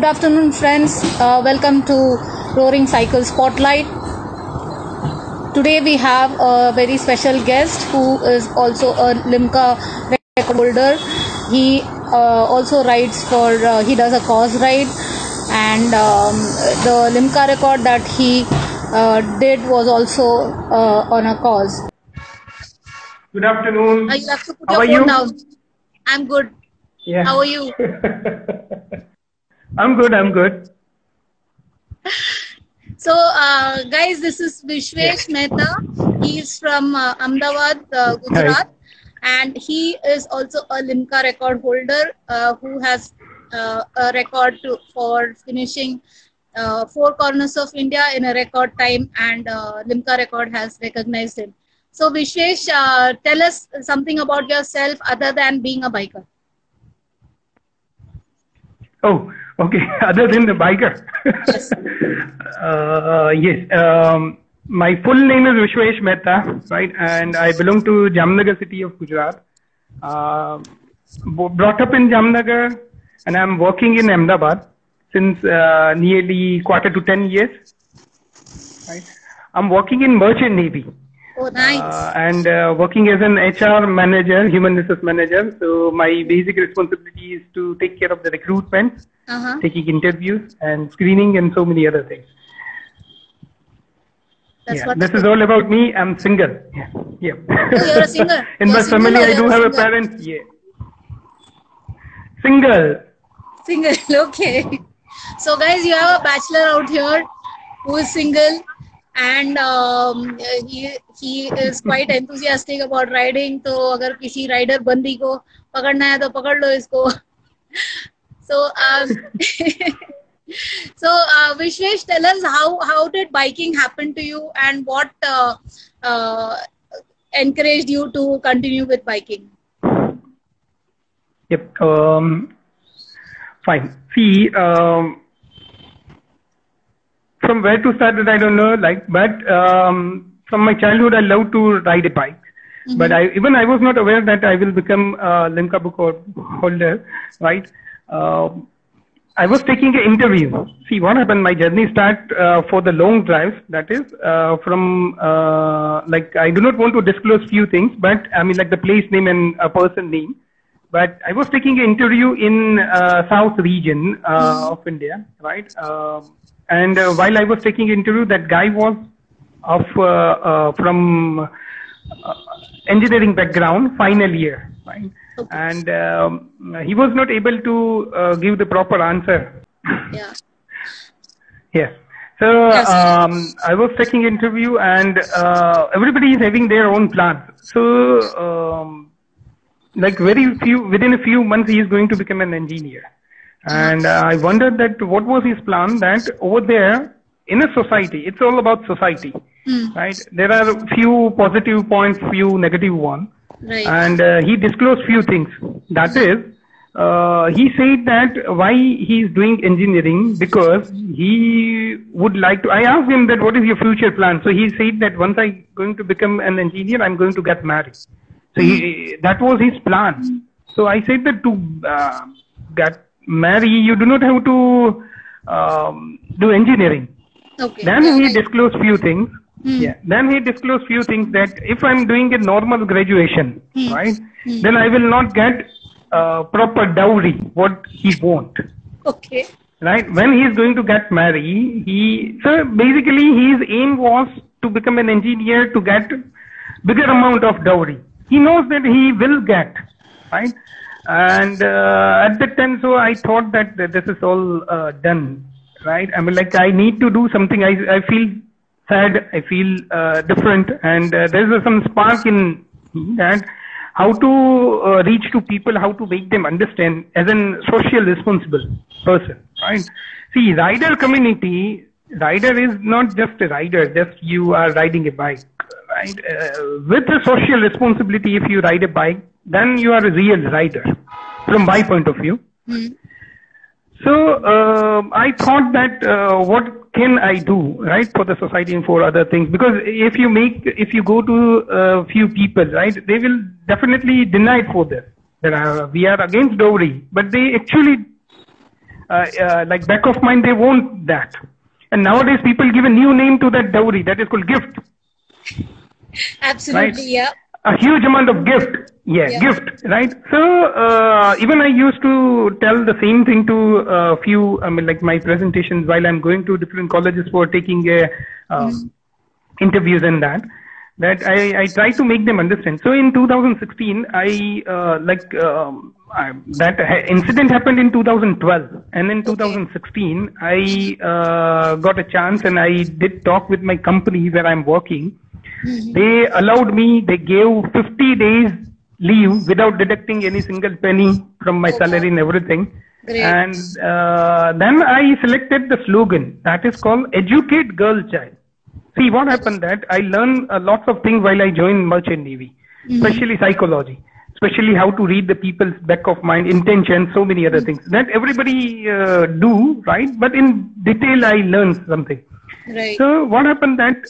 afternoon, friends. Welcome to Roaring Cycle Spotlight. Today we have a very special guest who is also a Limca record holder. He also rides for, he does a cause ride, and the Limca record that he did was also on a cause. Good afternoon. You have to put How your are phone you? down. I'm good. Yeah. How are you? I'm good. So, guys, this is Vishwesh Mehta. He's from Ahmedabad, Gujarat, and he is also a Limca record holder who has a record for finishing 4 corners of India in a record time, and Limca record has recognized him. So, Vishwesh, tell us something about yourself other than being a biker. Oh, okay. Other than the biker. Yes. Yes. My full name is Vishwesh Mehta, right? And I belong to Jamnagar city of Gujarat. Brought up in Jamnagar, and I'm working in Ahmedabad since nearly quarter to 10 years. Right? I'm working in Merchant Navy. Oh, nice. And working as an HR manager, human resource manager. So my basic responsibility is to take care of the recruitment, taking interviews and screening and so many other things. This is all about me. I'm single. Yeah. Oh, you're a singer. In my family, I do have a parent. Yeah. Single. Okay. So, guys, you have a bachelor out here who is single, and he is quite enthusiastic about riding. तो अगर किसी rider बंदी को पकड़ना है तो पकड़ लो इसको. So, Vishwesh, tell us how did biking happen to you, and what encouraged you to continue with biking? Yep. Fine. See, from where to start, I don't know. But from my childhood, I love to ride a bike. But I was not aware that I will become a Limca book holder, right? I was taking an interview. See what happened. My journey started for the long drives. That is from I do not want to disclose few things, but I mean like the place name and a person name. But I was taking an interview in South region of India, right? And while I was taking an interview, that guy was from engineering background, final year, right? Okay. And he was not able to give the proper answer. Yeah. Yes. So I was taking interview, and everybody is having their own plans. So within a few months, he is going to become an engineer. And I wondered that what was his plan, that over there in a society, it's all about society, right? There are a few positive points, few negative ones. Right. And he disclosed few things. That is, he said that why he is doing engineering, because he would like to, I asked him that what is your future plan? So he said that once I'm going to become an engineer, I'm going to get married. So that was his plan. So I said that to get married, you do not have to do engineering. Okay. Then he disclosed few things. Yeah. Then he disclosed few things that if I'm doing a normal graduation, right, then I will not get proper dowry, what he want. Okay. Right. When he is going to get married, so basically his aim was to become an engineer to get bigger amount of dowry. He knows that he will get, right? And at that time, so I thought that this is all done, right? I mean, like I need to do something. I feel sad, I feel different, and there's some spark in that, how to reach to people, how to make them understand as a social responsible person, right? See, rider community, rider is not just a rider, just you are riding a bike, right? With a social responsibility, if you ride a bike, then you are a real rider, from my point of view. So I thought that what can I do, right, for the society and for other things? Because if you go to a few people, right, they will definitely deny it for this. That we are against dowry, but they actually like back of mind, they want that. And nowadays people give a new name to that dowry, that is called gift. Absolutely, Right? yeah. A huge amount of gift. Yeah, gift, right? So even I used to tell the same thing to a few, I mean, like my presentations while I'm going to different colleges for taking interviews and that I try to make them understand. So in 2016, that incident happened in 2012, and in 2016, I got a chance and I did talk with my company where I'm working. They allowed me, they gave 50 days leave without deducting any single penny from my salary and everything. Great. And then I selected the slogan that is called Educate Girl Child. See what happened that I learned lots of things while I joined Merchant Navy, especially psychology, especially how to read the people's back of mind, intention, so many other things that everybody do, right? But in detail, I learned something. Right. So what happened that,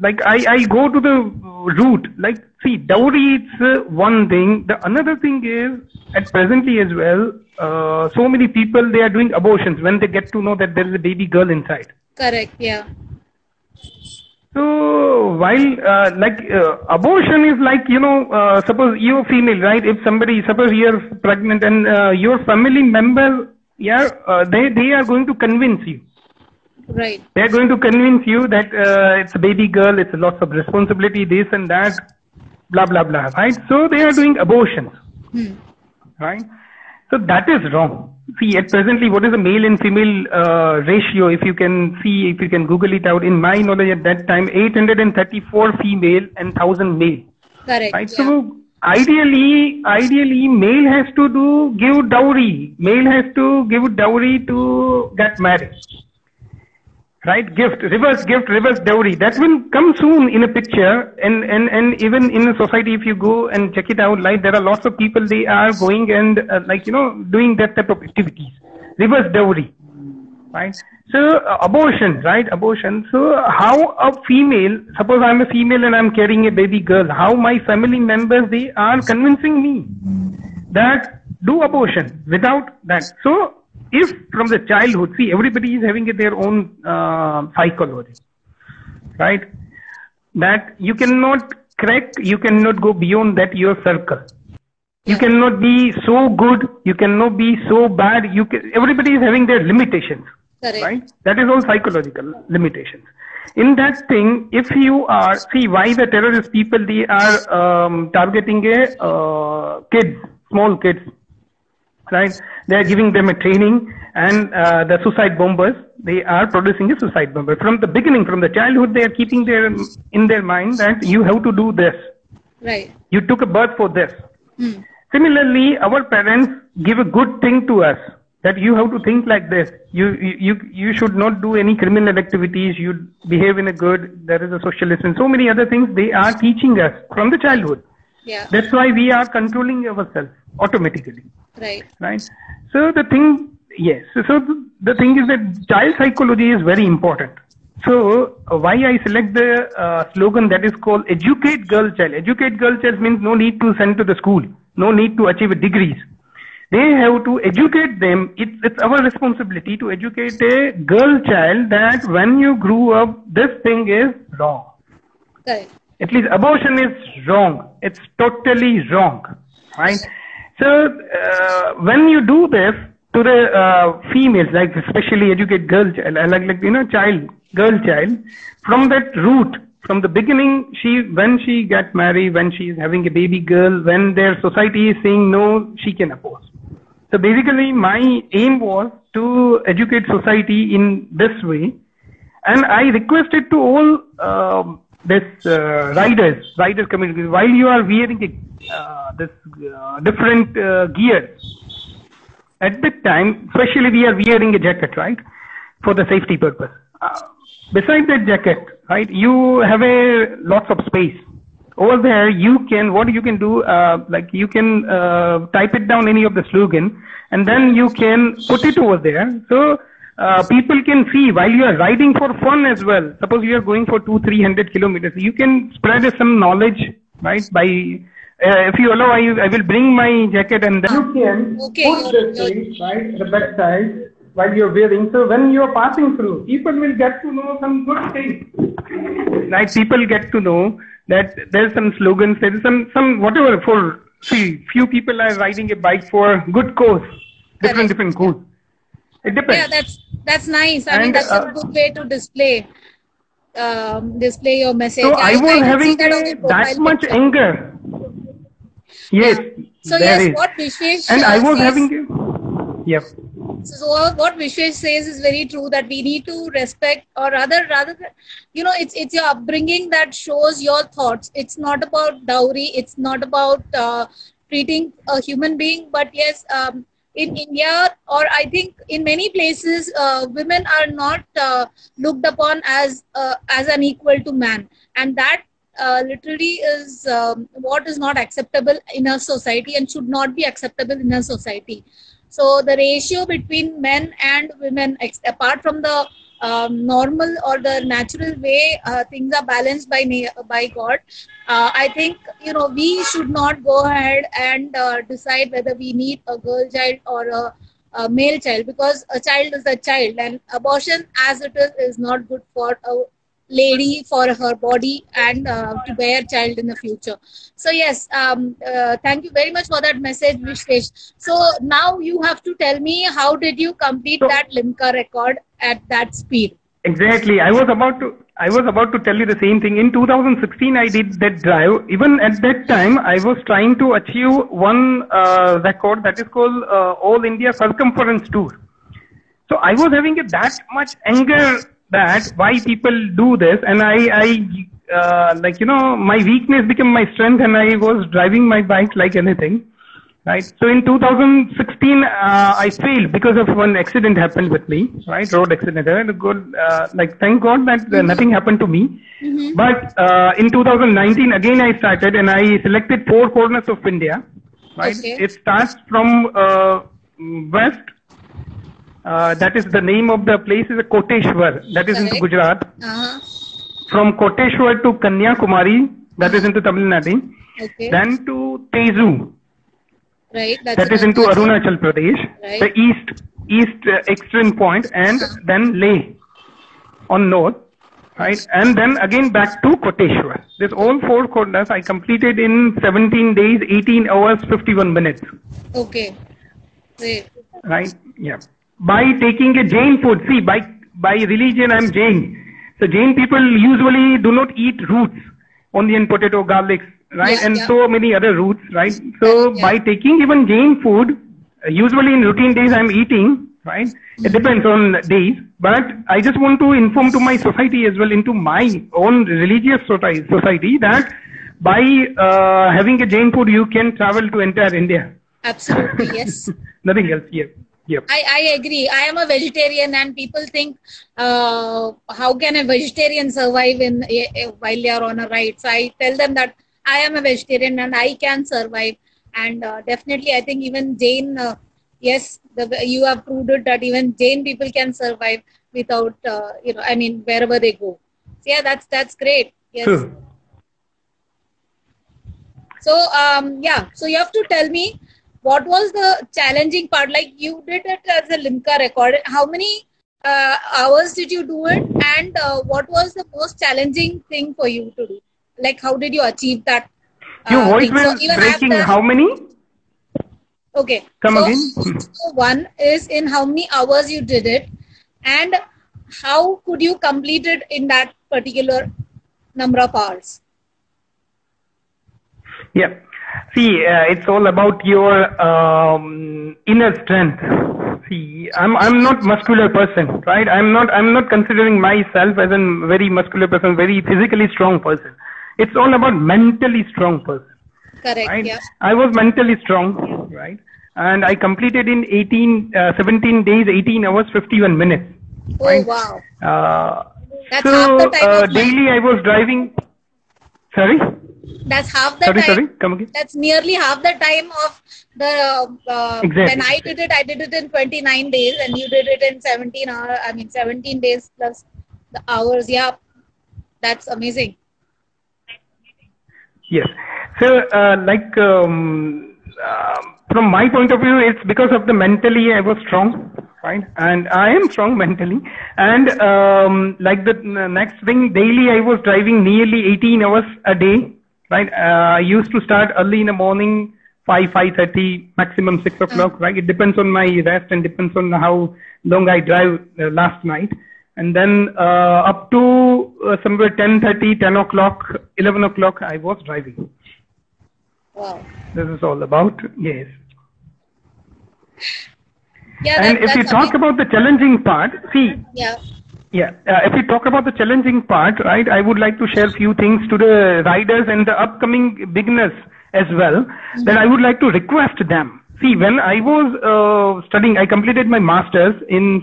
like I go to the root, like see, dowry it's one thing. The another thing is, at presently as well, so many people, they are doing abortions when they get to know that there is a baby girl inside. Correct, yeah. So while abortion is like, you know, suppose you're female, right? If somebody, suppose you're pregnant and your family member, they are going to convince you. Right. They are going to convince you that it's a baby girl, it's lots of responsibility, this and that, blah, blah, blah, right? So they are doing abortions, right? So that is wrong. See, at presently, what is the male and female ratio? If you can see, if you can Google it out, in my knowledge at that time, 834 female and 1,000 male. Correct. Right? Yeah. So ideally, male has to give dowry. Male has to give dowry to get married. Right? Gift, reverse dowry. That will come soon in a picture, and even in a society, if you go and check it out, like there are lots of people, they are going and doing that type of activities. Reverse dowry. Right? So abortion, right? Abortion. So how a female, suppose I'm a female and I'm carrying a baby girl, how my family members, they are convincing me that do abortion without that. So if from the childhood, see, everybody is having their own psychology, right? That you cannot crack, you cannot go beyond that your circle. You cannot be so good, you cannot be so bad. Everybody is having their limitations. Correct. Right? That is all psychological limitations. In that thing, if you are, see why the terrorist people, they are targeting kids, small kids, right? They are giving them a training, and the suicide bombers, they are producing a suicide bomber. From the beginning, from the childhood, they are keeping in their mind that you have to do this. Right. You took a birth for this. Similarly, our parents give a good thing to us, that you have to think like this. You should not do any criminal activities. You behave in a good, there is a socialist and so many other things they are teaching us from the childhood. Yeah. That's why we are controlling ourselves automatically. Right. Right. So the thing, yes. So the thing is that child psychology is very important. So why I select the slogan that is called Educate Girl Child. Educate Girl Child means no need to send to the school, no need to achieve degrees. They have to educate them. It's our responsibility to educate a girl child that when you grew up, this thing is wrong. Correct. At least abortion is wrong. It's totally wrong, right? So when you do this to the females, like especially educate girl child, girl child, from that root, from the beginning, when she gets married, when she is having a baby girl, when their society is saying no, she can oppose. So basically, my aim was to educate society in this way, and I requested to all riders community, while you are wearing different gear, at that time, especially we are wearing a jacket, right, for the safety purpose. Beside that jacket, right, you have lots of space. Over there, what you can do, like you can type it down, any of the slogan, and then you can put it over there. So people can see while you are riding for fun as well. Suppose you are going for 200-300 kilometers, you can spread some knowledge, right, by if you allow, I will bring my jacket and then you can put this thing, right, at the back side while you're wearing. So when you're passing through, people will get to know some good things. Right? People get to know that there's some slogans, there's some whatever for, see, few people are riding a bike for good cause, different cause. It depends. Yeah, that's nice. I mean, that's a good way to display your message. So I was having that much anger. Yes. So yes, what Vishwesh and I was says, having yep. So what Vishwesh says is very true, that we need to respect, or rather it's your upbringing that shows your thoughts. It's not about dowry. It's not about treating a human being. But yes, in India, or I think in many places, women are not looked upon as an equal to man, and that literally is what is not acceptable in a society and should not be acceptable in a society. So the ratio between men and women, apart from the normal or the natural way things are balanced by God, I think we should not go ahead and decide whether we need a girl child or a male child, because a child is a child, and abortion as it is not good for a lady, for her body, and to bear child in the future. So yes, thank you very much for that message, Vishwesh. So now you have to tell me, how did you complete that Limca record at that speed? Exactly. I was about to tell you the same thing. In 2016, I did that drive. Even at that time, I was trying to achieve one record that is called All India Circumference Tour. So I was having that much anger that why people do this, and my weakness became my strength, and I was driving my bike like anything, right? So in 2016, I failed because of one accident happened with me, right? Road accident. Thank God that nothing happened to me. Mm-hmm. But in 2019, again I started, and I selected 4 corners of India, right? Okay. It starts from west. That is the name of the place is Koteshwar. That is into Gujarat. From Koteshwar to Kanyakumari. That is into Tamil Nadu. Okay. Then to Tezu. Right. That is into Arunachal Pradesh. Right. The east extreme point, and then Leh on north. Right. And then again back to Koteshwar. This all 4 corners I completed in 17 days, 18 hours, 51 minutes. Okay. Great. Right. Yeah. By taking a Jain food. See, by religion, I'm Jain. So Jain people usually do not eat roots, onion, potato, garlic, right? Yeah, and so many other roots, right? So by taking even Jain food, usually in routine days I'm eating, right? It depends on days. But I just want to inform to my society as well, into my own religious society, that by having a Jain food, you can travel to entire India. Absolutely, yes. Nothing else here. Yep. I agree. I am a vegetarian, and people think, how can a vegetarian survive while they are on a ride? So I tell them that I am a vegetarian and I can survive. And definitely, I think even Jain, yes, you have proved it that even Jain people can survive without, wherever they go. So yeah, that's great. Yes. Sure. So so you have to tell me, what was the challenging part? Like, you did it as a Limca record. How many hours did you do it? And what was the most challenging thing for you to do? Like, how did you achieve that? Your voice was breaking. How many? Okay. Come again. So one is in how many hours you did it, and how could you complete it in that particular number of hours? Yeah. See, it's all about your inner strength. See, I'm not muscular person, right? I'm not considering myself as a very muscular person, very physically strong person. It's all about mentally strong person. Correct. Right? Yeah. I was mentally strong, right? And I completed in 17 days, 18 hours, 51 minutes. Oh, right? wow. That's so half the time daily I was driving. Sorry? That's half the time. Sorry, come again. That's nearly half the time of the. Exactly. When I did it in 29 days, and you did it in 17 hours. 17 days plus the hours. Yeah, that's amazing. Yes. So, from my point of view, it's because of the mentally I was strong, right? And I am strong mentally. And like the next thing, daily I was driving nearly 18 hours a day, right? I used to start early in the morning, 5:30, maximum 6 o'clock, right? It depends on my rest and depends on how long I drive last night. And then up to somewhere 10:30, 10 o'clock, 11 o'clock, I was driving. Wow. This is all about, yes. Yeah, and if you talk about the challenging part, see, if you talk about the challenging part, right, I would like to share a few things to the riders and the upcoming beginners as well, that I would like to request them. See, when I was studying, I completed my master's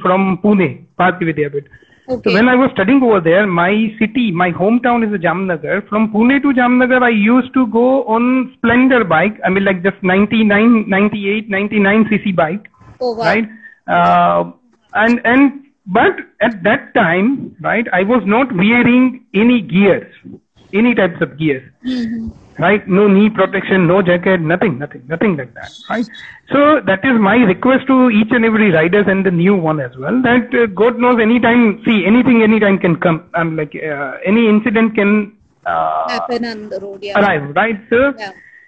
from Pune, Bharati Vidyapith. Okay. So when I was studying over there, my city, my hometown is Jamnagar. From Pune to Jamnagar, I used to go on Splendor bike. I mean, like just 99, 98, 99 cc bike. Oh, wow. Right? But at that time, right, I was not wearing any gears, any types of gears. Right? No knee protection, no jacket, nothing like that. Right? So that is my request to each and every riders and the new one as well, that God knows anytime, see, anytime can come. Like any incident can happen on the road, arrive, right? So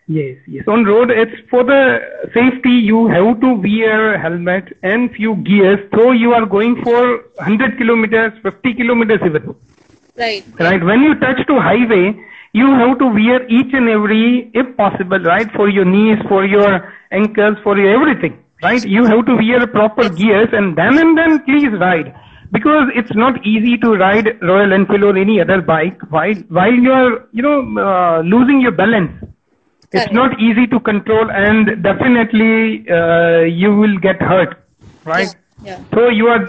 yes. On road, it's for the safety, you have to wear helmet and few gears, though you are going for 100 kilometers, 50 kilometers even. Right. When you touch to highway, you have to wear each and every, if possible, right, for your knees, for your ankles, for your everything, right? You have to wear proper gears and then please ride. Because it's not easy to ride Royal Enfield or any other bike while you are, losing your balance. It's not easy to control, and definitely you will get hurt, right? So you are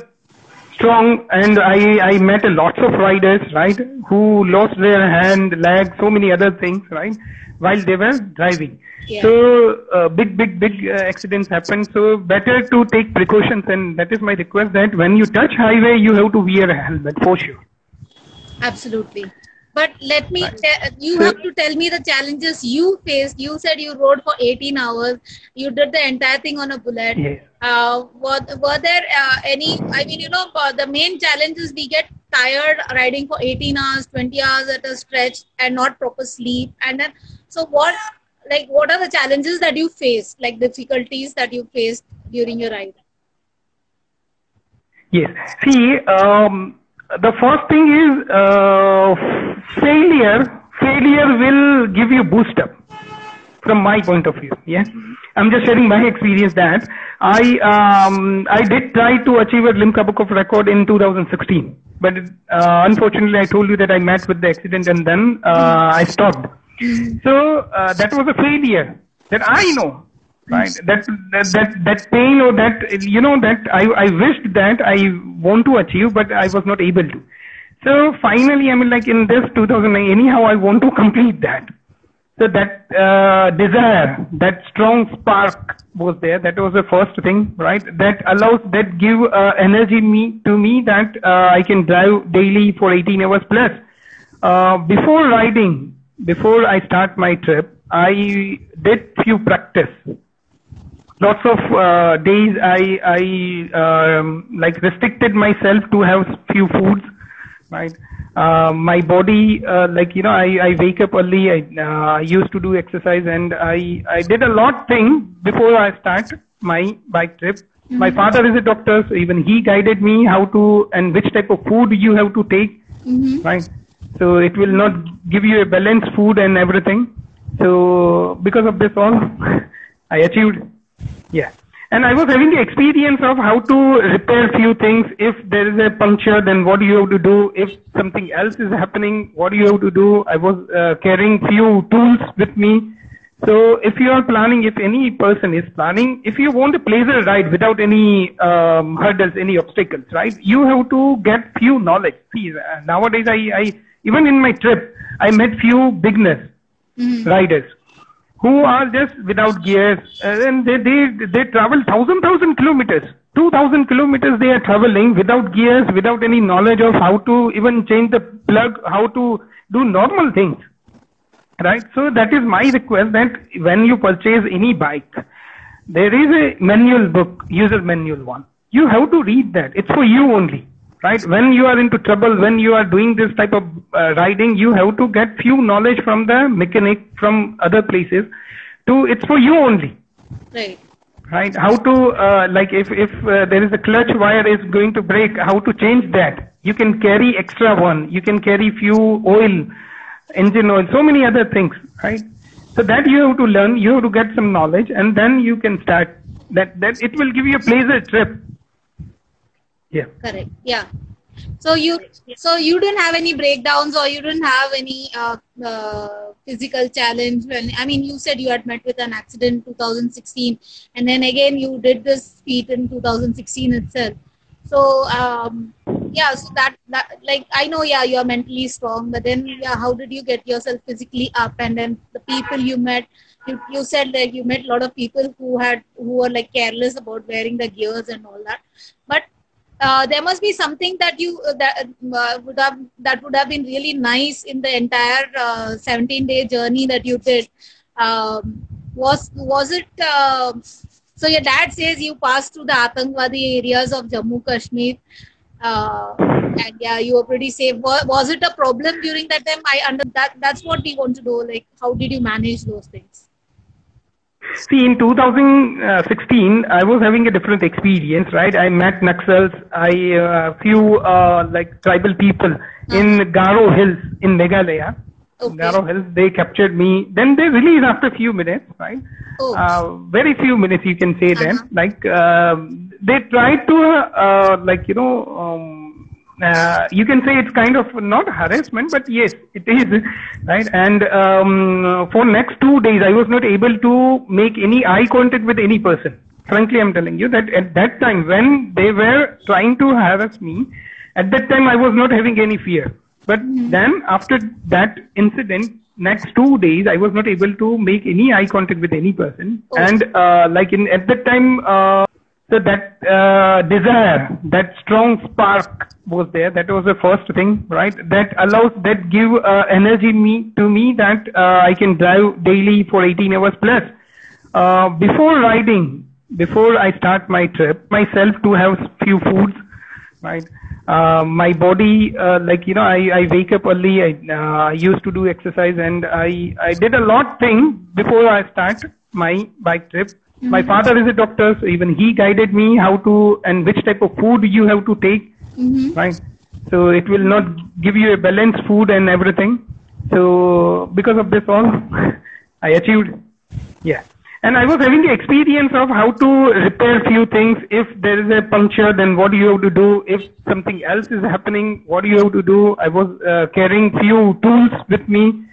strong, and I met a lots of riders, right, who lost their hand, leg, so many other things, right, while they were driving. So big accidents happen. So better to take precautions, and that is my request, that when you touch highway, you have to wear a helmet for sure. Absolutely. But let me, you have to tell me the challenges you faced. You said you rode for 18 hours. You did the entire thing on a bullet. Yes. Were there any, I mean, the main challenge is we get tired riding for 18 hours, 20 hours at a stretch and not proper sleep. And then, so what are the challenges that you faced, like difficulties that you faced during your ride? Yes. See, the first thing is failure will give you boost up, from my point of view. I'm just sharing my experience that I did try to achieve a Limca Book of Record in 2016, but unfortunately I told you that I met with the accident and then I stopped. So that was a failure that I know. Right, that pain, or that, that I wished that I want to achieve, but I was not able to. So finally, I mean, like in this 2009, anyhow, I want to complete that. So that desire, that strong spark was there. That was the first thing, right? That give energy to me that I can drive daily for 18 hours plus. Before riding, before I start my trip, I did few practice. Lots of days I restricted myself to have few foods, right? My body, I wake up early. I used to do exercise, and I did a lot thing before I start my bike trip. My father is a doctor, so even he guided me how to and which type of food you have to take, right? So it will not give you a balanced food and everything. So because of this all, I achieved. Yeah, and I was having the experience of how to repair few things. If there is a puncture, then what do you have to do? If something else is happening, what do you have to do? I was carrying few tools with me. So if you are planning, if any person is planning, if you want a pleasure ride without any hurdles, any obstacles, right? You have to get few knowledge. See, nowadays I even in my trip, I met few beginners riders who are just without gears, and they travel 1,000 kilometers, 2,000 kilometers they are traveling without gears, without any knowledge of how to even change the plug, how to do normal things. right? So that is my request, that when you purchase any bike, there is a manual book, user manual one. You have to read that. It's for you only, right? When you are into trouble, when you are doing this type of riding, you have to get few knowledge from the mechanic, from other places. It's for you only. Right? How to, like if there is a clutch wire is going to break, how to change that. You can carry extra one. You can carry few oil, engine oil, so many other things, right? So that you have to learn, you have to get some knowledge, and then you can start. That it will give you a pleasure trip. Yeah. Correct. Yeah. So you didn't have any breakdowns, or you didn't have any physical challenge when, I mean, you said you had met with an accident in 2016, and then again you did this feat in 2016 itself. So yeah, so that like, I know, yeah, you are mentally strong, but then yeah, how did you get yourself physically up? And then the people you met, you said like you met a lot of people who were like careless about wearing the gears and all that, but there must be something that would have been really nice in the entire 17-day journey that you did. Was it? So your dad says you passed through the Atangwadi areas of Jammu Kashmir, and yeah, you were pretty safe. Was it a problem during that time? That's what we want to know. Like, how did you manage those things? See, in 2016, I was having a different experience, right? I met Naxals, few like tribal people in Garo Hills in Meghalaya. Okay. Garo Hills, they captured me. Then they released after a few minutes, right? Oh. Very few minutes, you can say then. Like, they tried to, like, you can say it's kind of not harassment, but yes, it is, right? And for next 2 days, I was not able to make any eye contact with any person. Frankly, I'm telling you that at that time, when they were trying to harass me, at that time, I was not having any fear. But then after that incident, next 2 days, I was not able to make any eye contact with any person. Oh. And like at that time, so that desire, that strong spark was there. That was the first thing, right? That give energy to me that I can drive daily for 18 hours plus. Before riding, before I start my trip, myself to have few foods, right? My body, like, I wake up early. I used to do exercise, and I did a lot thing before I start my bike trip. Mm-hmm. My father is a doctor, so even he guided me how to and which type of food you have to take, right? So it will not give you a balanced food and everything. So because of this all, I achieved. Yeah. And I was having the experience of how to repair few things. If there is a puncture, then what do you have to do? If something else is happening, what do you have to do? I was carrying few tools with me.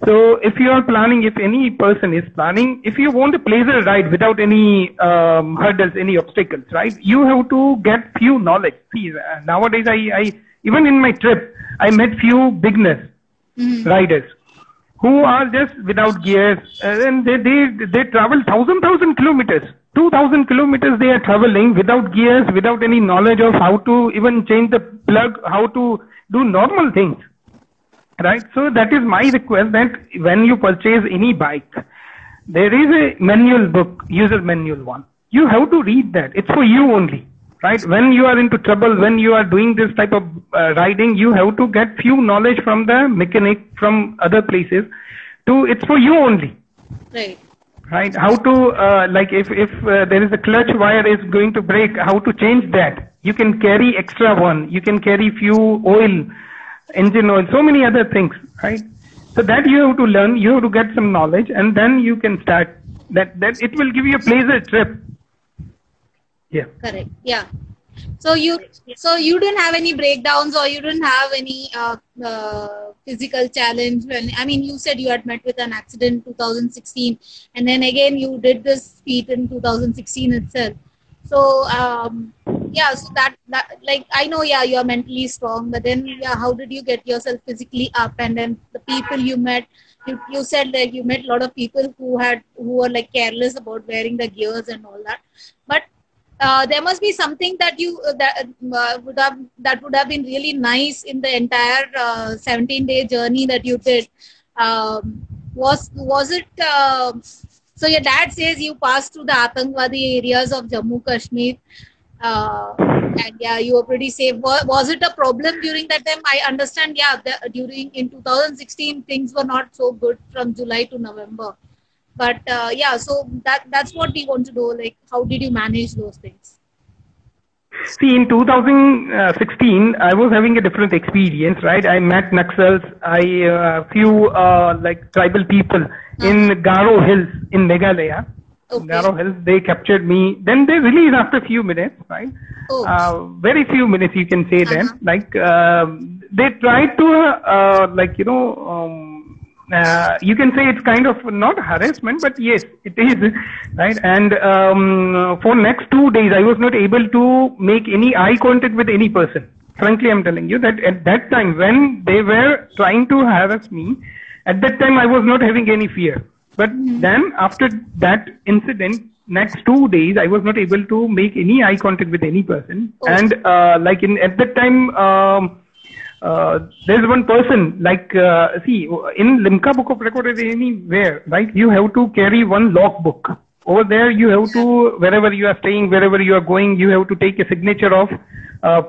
So if you are planning, if any person is planning, if you want a pleasure ride without any hurdles, any obstacles, right? You have to get few knowledge. See, nowadays, I even in my trip, I met few beginners, riders, who are just without gears, and they travel 1,000 kilometers, 2,000 kilometers they are traveling without gears, without any knowledge of how to even change the plug, how to do normal things, right? So that is my request, that when you purchase any bike, there is a manual book, user manual one. You have to read that. It's for you only, right? When you are into trouble, when you are doing this type of riding, you have to get few knowledge from the mechanic, from other places. It's for you only. Right? How to, like if there is a clutch wire is going to break, how to change that. You can carry extra one. You can carry few oil, engine oil, so many other things, right? So that you have to learn, you have to get some knowledge, and then you can start. That it will give you a pleasure trip. Yeah. Correct. Yeah. So you didn't have any breakdowns, or you didn't have any physical challenge when, I mean, you said you had met with an accident in 2016, and then again you did this feat in 2016 itself. So yeah, so that like, I know, yeah, you are mentally strong, but then yeah, how did you get yourself physically up? And then the people you met, you said like you met a lot of people who were like careless about wearing the gears and all that, but there must be something that would have been really nice in the entire 17-day journey that you did. Was it? So your dad says you passed through the Atangwadi areas of Jammu Kashmir, and yeah, you were pretty safe. Was it a problem during that time? I understand. Yeah, during in 2016 things were not so good from July to November, but yeah, so that's what we want to know. Like, how did you manage those things? See, in 2016, I was having a different experience, right? I met Naxals, few like tribal people in Garo Hills in Meghalaya. Okay. Garo Hills, they captured me. Then they released after a few minutes, right? Oh. Very few minutes, you can say then. Like, they tried to, like, you know, you can say it's kind of not harassment, but yes, it is, right? And for next 2 days, I was not able to make any eye contact with any person. Frankly, I'm telling you that at that time, when they were trying to harass me, at that time, I was not having any fear. But then after that incident, next 2 days, I was not able to make any eye contact with any person. Okay. And like at that time, there's one person, like, see, in Limca Book of Record is anywhere, right? You have to carry one logbook. Over there, you have to, wherever you are staying, wherever you are going, you have to take a signature of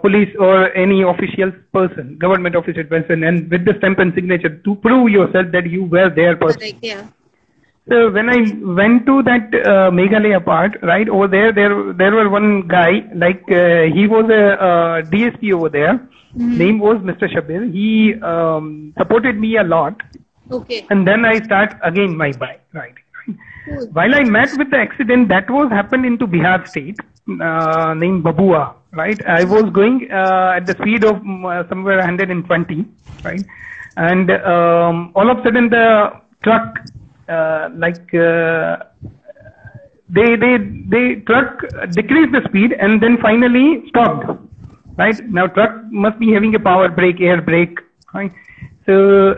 police or any official person, government official person, and with the stamp and signature to prove yourself that you were there person. Correct, yeah. So when I went to that Meghalaya part, right, over there were one guy, like he was a DSP over there. Name was Mr. Shabir. He supported me a lot. Okay. And then I start again my bike riding. Cool. While I met with the accident, that was happened into Bihar state, named Babua, right? I was going at the speed of somewhere 120, right? And all of a sudden the truck, they truck decreased the speed and then finally stopped. Right now, truck must be having a power brake, air brake. Right? So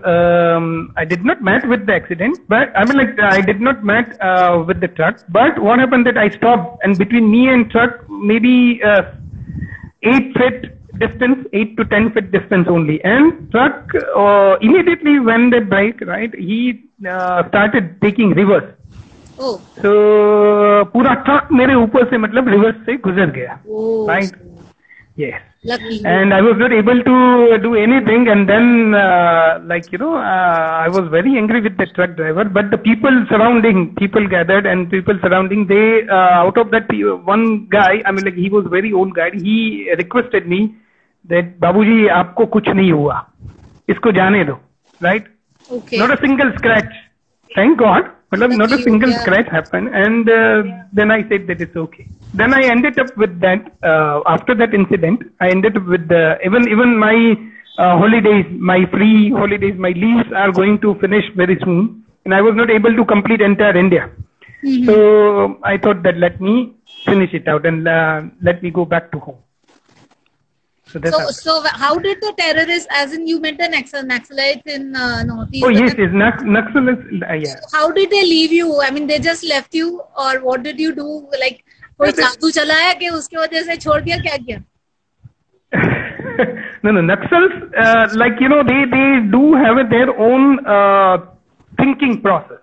I did not met with the accident, but I mean, like, I did not met with the truck. But what happened that I stopped, and between me and truck, maybe 8 feet distance, 8 to 10 feet distance only. And truck immediately when the brake, right, he started taking reverse. Oh. So पूरा truck मेरे ऊपर से मतलब reverse से गुजर गया. Oh. Right. Yes. Lucky. And I was not able to do anything, and then like, you know, I was very angry with the truck driver, but the people gathered, and people surrounding, they out of that one guy, I mean, like, he was very old guy, he requested me that Babuji, आपको कुछ नहीं हुआ, इसको जाने दो, right? Okay. Not a single scratch, thank God. Not a single scratch happened, and then I said that it's okay. Then I ended up with that. After that incident, I ended up with even my holidays, my free holidays, my leaves are going to finish very soon, and I was not able to complete entire India. So I thought that let me finish it out and let me go back to home. So how did the terrorists, as in you met the Naxalites in Northeast? Oh yes, Naxalites. Yeah. So how did they leave you? I mean, they just left you, or what did you do? Like, कोई जादू चलाया कि उसके वजह से छोड़ दिया, क्या किया? No, Naxals, like, you know, they do have their own thinking process.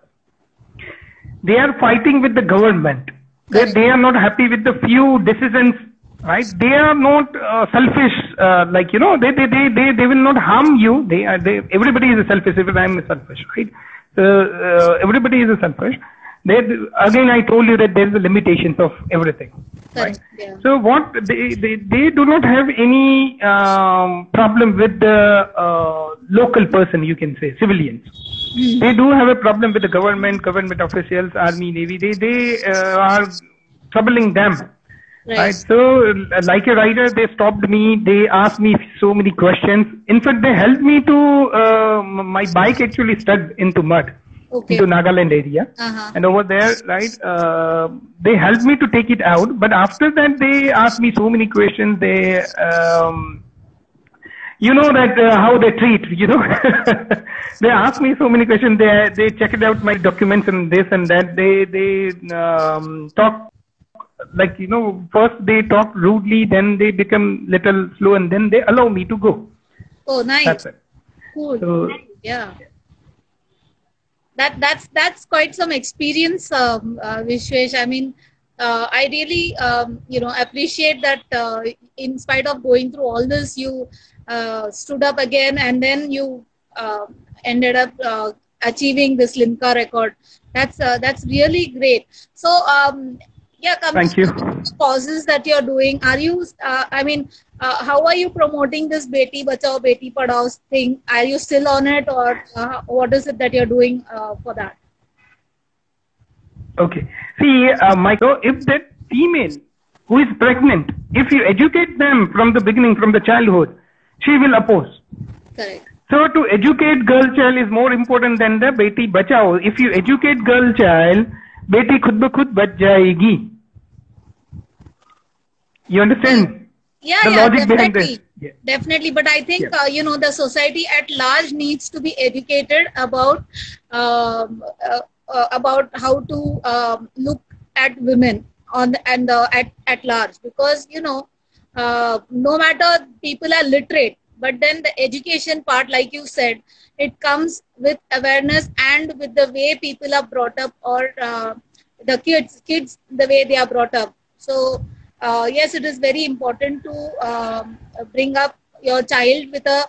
They are fighting with the government. They are not happy with the few decisions. Right? They are not selfish. Like, you know, they will not harm you. Everybody is selfish. Even I am selfish, right? Everybody is selfish. Again, I told you that there is a limitations of everything. Right? Yeah. So what they do not have any problem with the local person. You can say civilians. They do have a problem with the government officials, army, navy. They are troubling them. Right. So, like a rider, they stopped me. They asked me so many questions. In fact, they helped me to, my bike actually stuck into mud, into Nagaland area. And over there, right, they helped me to take it out. But after that, they asked me so many questions. They, you know that how they treat, you know. They asked me so many questions. They checked out my documents and this and that. They talked. Like, you know, first they talk rudely, then they become little slow, and then they allow me to go. Oh, nice. That's it. Cool. So, yeah. That's quite some experience, Vishwesh. I mean, I really appreciate that. In spite of going through all this, you stood up again, and then you ended up achieving this Limca record. That's really great. So yeah, coming Thank you. to the causes that you're doing, are you? How are you promoting this Beti Bachao Beti Padhao thing? Are you still on it, or what is it that you're doing for that? Okay. See, Michael, if that female who is pregnant, if you educate them from the beginning, from the childhood, she will oppose. Correct. So to educate girl child is more important than the Beti Bachao. If you educate girl child, Beti khud ba khud bach jayegi. You understand? Yeah, the yeah, logic behind definitely. this? Yeah. Definitely. But I think, Yeah. the society at large needs to be educated about how to look at women at large, because, no matter people are literate, but then the education part, like you said, it comes with awareness and with the way people are brought up, or the kids, the way they are brought up. So, yes, it is very important to bring up your child with a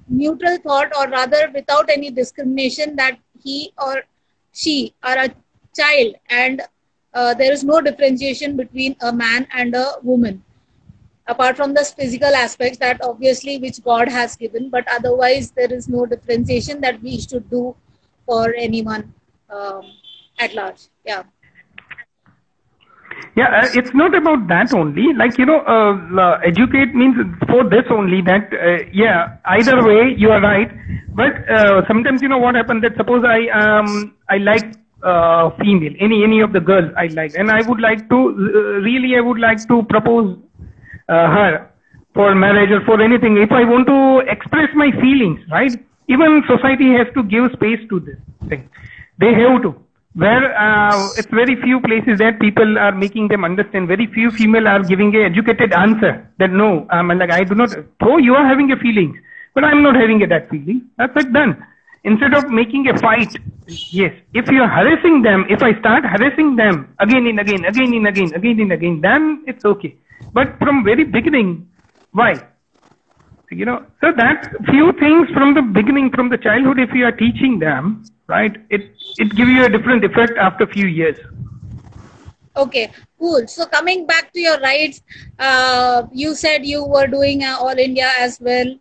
neutral thought, or rather without any discrimination, that he or she are a child, and there is no differentiation between a man and a woman, apart from the physical aspects that obviously which God has given, but otherwise there is no differentiation that we should do for anyone at large. Yeah. Yeah, it's not about that only. Like, educate means for this only, that, either way, you are right. But sometimes, what happens, that suppose I like female, any of the girls I like, and I would like to propose her for marriage or for anything. If I want to express my feelings, right? Even society has to give space to this thing. They have to. Where it's very few places that people are making them understand. Very few female are giving a educated answer that no, I do not. Oh, you are having a feeling, but I'm not having that feeling. That's it, done. Instead of making a fight, yes. If you are harassing them, if I start harassing them again and again, then it's okay. But from very beginning, why? So that few things from the beginning, from the childhood, if you are teaching them, right, it gives you a different effect after a few years. Okay, cool. So coming back to your rides, you said you were doing All India as well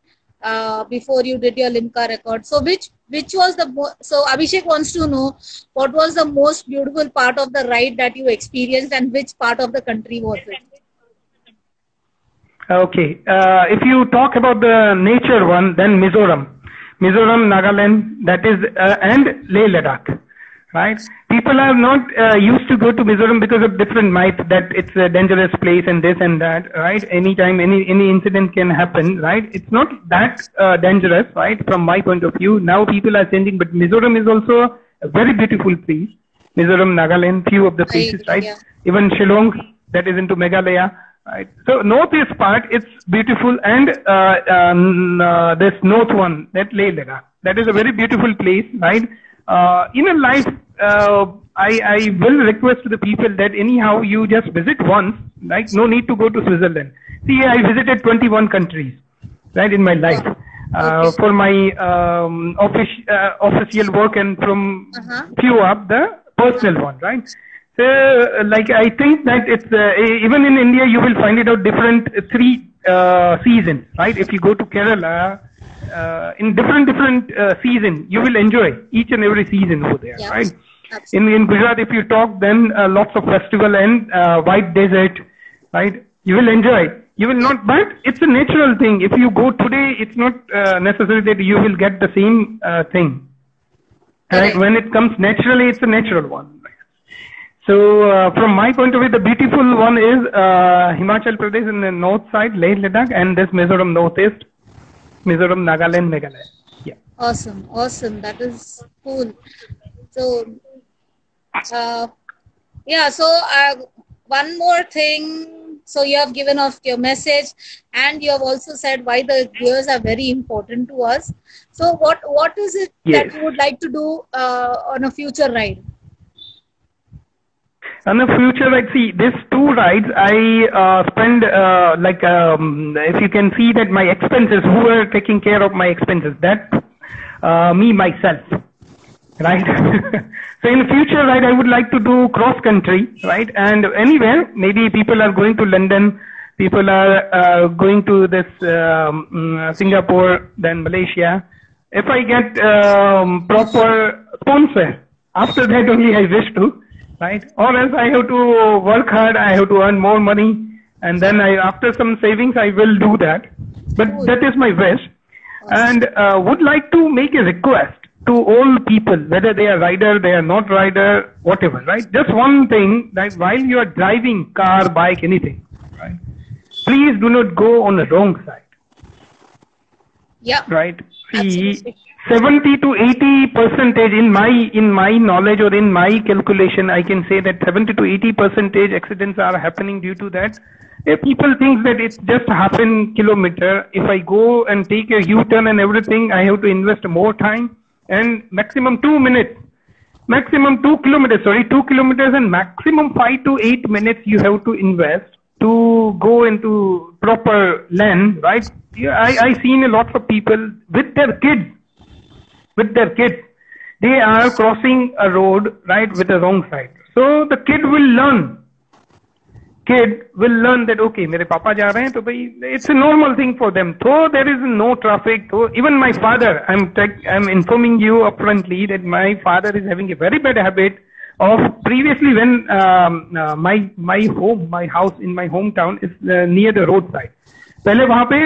before you did your Limca record. So which was so Abhishek wants to know, what was the most beautiful part of the ride that you experienced, and which part of the country was it? Okay, if you talk about the nature one, then Mizoram, Nagaland, that is, and Leh Ladakh, right? People are not used to go to Mizoram because of different myths, that it's a dangerous place and this and that, right? Anytime any incident can happen, right? It's not that dangerous, right? From my point of view, now people are changing, but Mizoram is also a very beautiful place. Mizoram, Nagaland, few of the places, right? Yeah. Even Shillong, that is into Meghalaya. Right. So northeast part, it's beautiful, and this north one, that Leh Ladakh, that is a very beautiful place, right? In a life, I will request to the people that anyhow you just visit once, right? No need to go to Switzerland. See, I visited 21 countries, right, in my life, for my official work, and from few of the personal one, right? So, I think that it's even in India you will find it out different 3 seasons, right? If you go to Kerala, in different season, you will enjoy each and every season over there, right? In Gujarat, if you talk, then lots of festival and white desert, right? You will enjoy. You will not, but it's a natural thing. If you go today, it's not necessary that you will get the same thing, right? When it comes naturally, it's a natural one. So, from my point of view, the beautiful one is Himachal Pradesh in the north side, Leh Ladakh, and this Mizoram northeast, Mizoram, Nagaland, Meghalaya. Yeah. Awesome, awesome. That is cool. So, one more thing. So, you have given off your message, and you have also said why the gears are very important to us. So what is it Yes. that you would like to do on a future ride? On the future, like, see, these 2 rides, I spend, if you can see that my expenses, who are taking care of my expenses, that me, myself, right? So in the future, right, I would like to do cross country, right? And anywhere, maybe people are going to London, people are going to this Singapore, then Malaysia. If I get proper sponsor, after that only I wish to. Right? Or else I have to work hard, I have to earn more money, and then after some savings, I will do that. But that is my wish. And would like to make a request to all people, whether they are rider, they are not rider, whatever, right? Just one thing, that while you are driving car, bike, anything, right? Please do not go on the wrong side. Yeah. Right? See, Absolutely. 70 to 80% in my knowledge or in my calculation, I can say that 70 to 80% accidents are happening due to that. If people think that it's just half a kilometer, if I go and take a U-turn and everything, I have to invest more time and maximum 2 minutes, maximum 2 kilometers, 2 kilometers and maximum 5 to 8 minutes you have to invest to go into proper lane, right? Yeah, I seen a lot of people with their kids. They are crossing a road, right, with the wrong side. So the kid will learn that, okay, mere papa ja rahe hain, to bhai, it's a normal thing for them. Though there is no traffic, though even my father, I'm informing you upfrontly that my father is having a very bad habit of previously when my house in my hometown is near the roadside. पहले वहाँ पे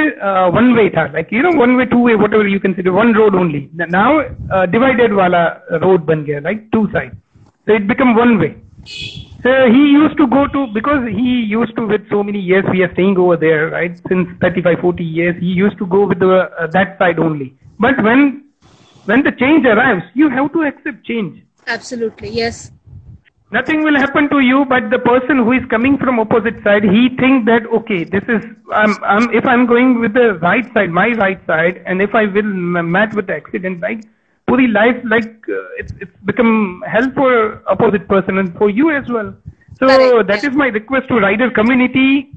one way था, like, you know, one way, two way, whatever you consider, one road only. Now divided wala road ban gaya, like 2 sides. So it become one way. So he used to go to, because he used to, with so many years we are staying over there, right? Since 35, 40 years, he used to go with the that side only. But when the change arrives, you have to accept change. Absolutely, yes. Nothing will happen to you, but the person who is coming from opposite side, he thinks that, okay, this is, if I'm going with the right side, my right side, and if I will match with the accident, like, puri life, like, it's become hell for opposite person and for you as well. So Correct. that is my request to rider community,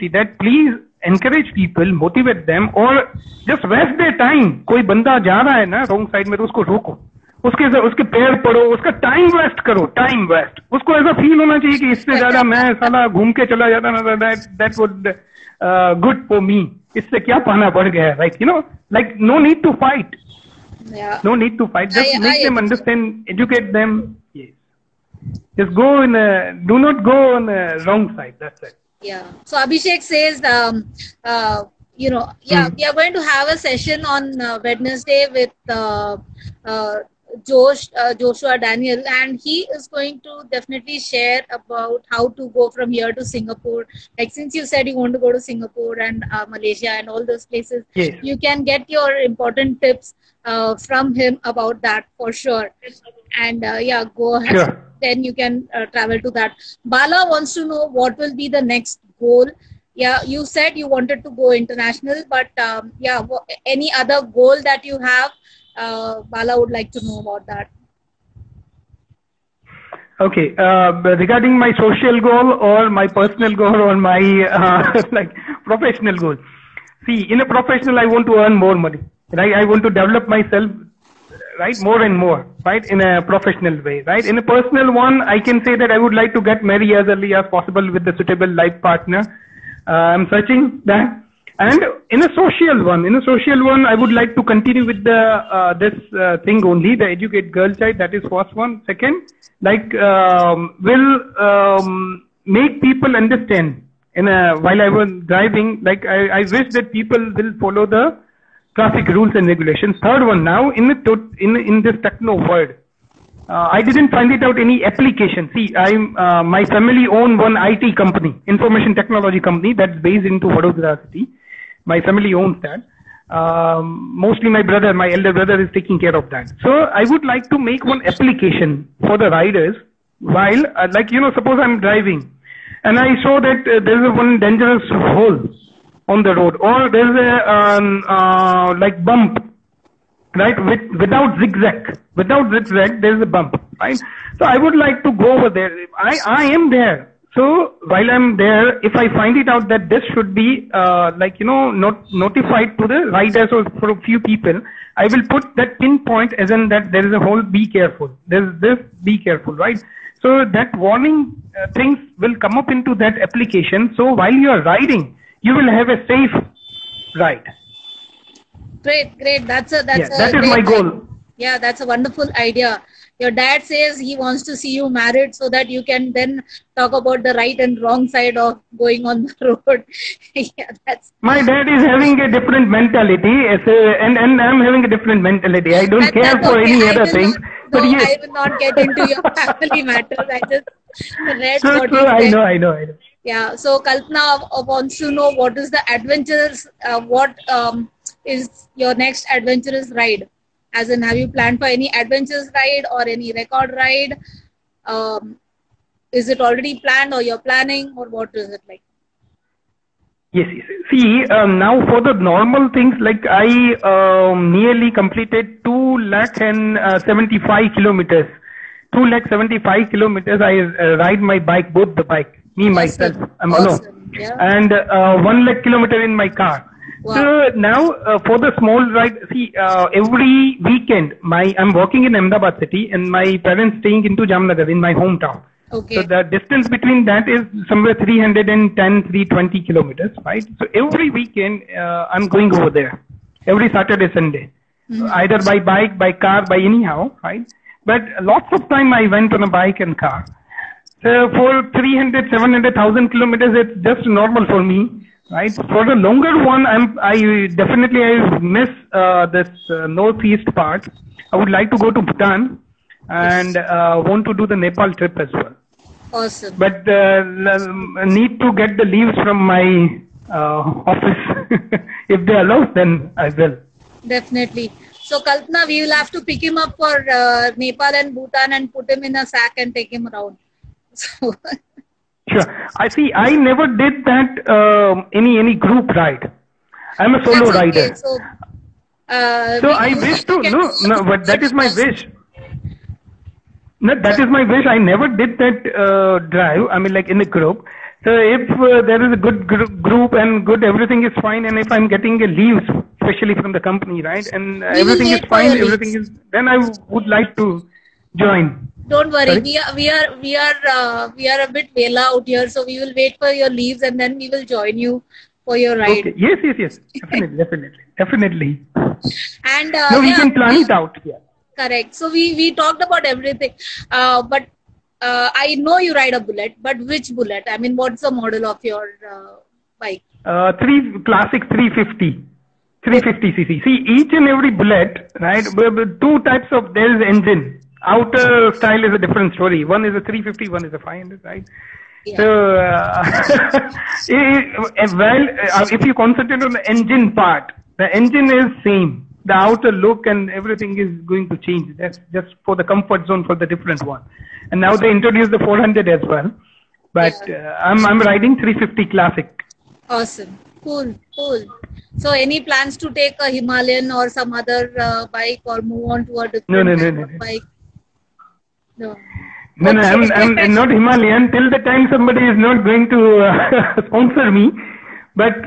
that please encourage people, motivate them, or just waste their time. कोई बंदा जा रहा है ना wrong side में, तो उसको रोको, उसके पैर पड़ो, उसका टाइम वेस्ट करो, टाइम वेस्ट. उसको ऐसा फील होना चाहिए कि इससे ज्यादा मैं साला घूम के चला जाता ना, that would good for me. इससे क्या पाना पड़ गया है, like, you know, like, no need to fight. No need to fight. Just make them understand, educate them. Yes. Just go do not go on the wrong side. That's it. Yeah. So Abhishek says, we are going to have a session on Wednesday with Joshua Daniel, and he is going to definitely share about how to go from here to Singapore. Like, since you said you want to go to Singapore and Malaysia and all those places, yes, you can get your important tips from him about that for sure. And go ahead. Sure. Then you can travel to that. Bala wants to know what will be the next goal. Yeah, you said you wanted to go international, but any other goal that you have? Bala would like to know about that. Okay, regarding my social goal or my personal goal or my like professional goal. See, in a professional, I want to earn more money, right? I want to develop myself, right, more and more, right, in a professional way, right? In a personal one, I can say that I would like to get married as early as possible with a suitable life partner. I'm searching that. And in a social one, I would like to continue with the this thing only, the educate girl child. That is first one. Second, like, will make people understand. While I was driving, like, I wish that people will follow the traffic rules and regulations. Third one, now in this techno world, I didn't find it out any application. See, my family own one IT company, information technology company, that's based into Vadodara city. My family owns that. Mostly my elder brother is taking care of that. So I would like to make one application for the riders while, like, you know, suppose I'm driving and I saw that there is one dangerous hole on the road, or there is a like bump right? Without zigzag, there is a bump, right? So I would like to go over there. I am there. So while I'm there, if I find it out that this should be notified to the riders or for a few people, I will put that pinpoint as in that there is a whole be careful. There's this be careful, right? So that warning things will come up into that application. So while you are riding, you will have a safe ride. Great. That is my goal. Yeah, that's a wonderful idea. Your dad says he wants to see you married so that you can then talk about the right and wrong side of going on the road. Yeah, my dad is having a different mentality, and I'm having a different mentality. I don't care for any other things. But yes. I will not get into your family matters. I just read what you said. I know. Yeah. So Kalpana wants to know what is the adventurous, what is your next adventurous ride? As in, have you planned for any adventures ride or any record ride? Is it already planned or you're planning, or what is it like? Yes. See, now for the normal things, like I nearly completed 275 kilometers. 275 kilometers. I ride my bike, both the bike, myself, I'm alone, yeah. And 1 lakh kilometer in my car. Wow. So now for the small ride, see, every weekend, I'm working in Ahmedabad city and my parents staying into Jamnagar in my hometown. Okay. So the distance between that is somewhere 320 kilometers, right? So every weekend I'm going over there, every Saturday, Sunday, either by bike, by car, by anyhow, right? But lots of time I went on a bike and car. So for 700,000 kilometers, it's just normal for me. Right. For the longer one, I definitely miss this northeast part. I would like to go to Bhutan and want to do the Nepal trip as well. Awesome. But need to get the leaves from my office. If they allow, then I will. Definitely. So Kalpana, we will have to pick him up for Nepal and Bhutan and put him in a sack and take him around. So. Sure. I never did that any group ride. I'm a solo rider. So I wish to but that is my wish. No, that is my wish. I never did that drive. I mean, like in a group. So if there is a good group and good, everything is fine, and if I'm getting a leaves, especially from the company, right, and everything is fine, then I would like to join. Don't worry. Sorry? We are a bit vela out here, so we will wait for your leaves and then we will join you for your ride. Okay. Yes. Definitely. And we can plan it out. Yeah. Correct. So we talked about everything, but I know you ride a bullet, but which bullet? I mean, what's the model of your bike? Classic 350 cc. See, each and every bullet, right? Two types of there is engine. Outer style is a different story. One is a 350, one is a 500, right? Yeah. So, if you concentrate on the engine part, the engine is same. The outer look and everything is going to change. That's just for the comfort zone for the different one. And now they introduced the 400 as well. But I'm riding 350 Classic. Awesome. Cool. So any plans to take a Himalayan or some other bike or move on to a different bike? No, I'm not Himalayan till the time somebody is not going to sponsor me. But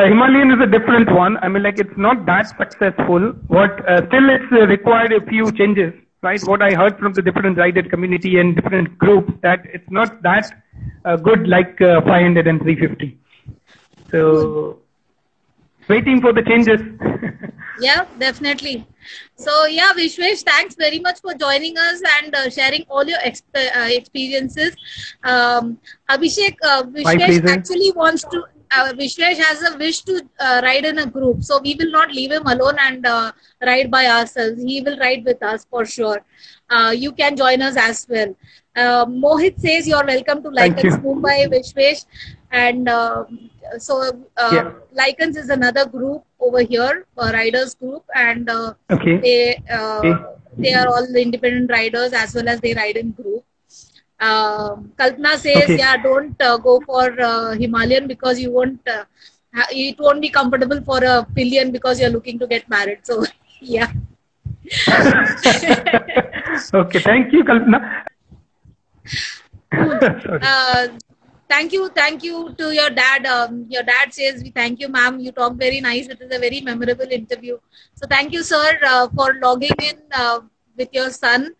Himalayan is a different one. I mean, like, it's not that successful. Still it's required a few changes, right? What I heard from the different rider community and different groups, that it's not that good like 500 and 350. So waiting for the changes. Yeah, definitely. So yeah, Vishwesh, thanks very much for joining us and sharing all your experiences. Abhishek, Vishwesh actually wants to, Vishwesh has a wish to ride in a group. So we will not leave him alone and ride by ourselves. He will ride with us for sure. You can join us as well. Mohit says you're welcome to Lycans Mumbai, Vishwesh. And Lycans is another group over here, a riders group, and they are all independent riders as well as they ride in group. Kalpana says, don't go for Himalayan because you won't. It won't be comfortable for a pillion because you're looking to get married. So yeah. Okay, thank you, Kalpana. Thank you to your dad. Your dad says, "We thank you, ma'am. You talk very nice. It is a very memorable interview." So thank you, sir, for logging in with your son.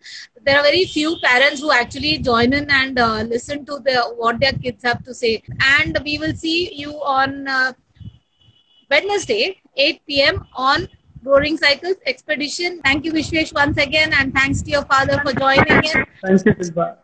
There are very few parents who actually join in and listen to what their kids have to say. And we will see you on Wednesday, 8 p.m. on Roaring Cycles Expedition. Thank you, Vishwesh, once again, and thanks to your father for joining in. Thank you, Silva.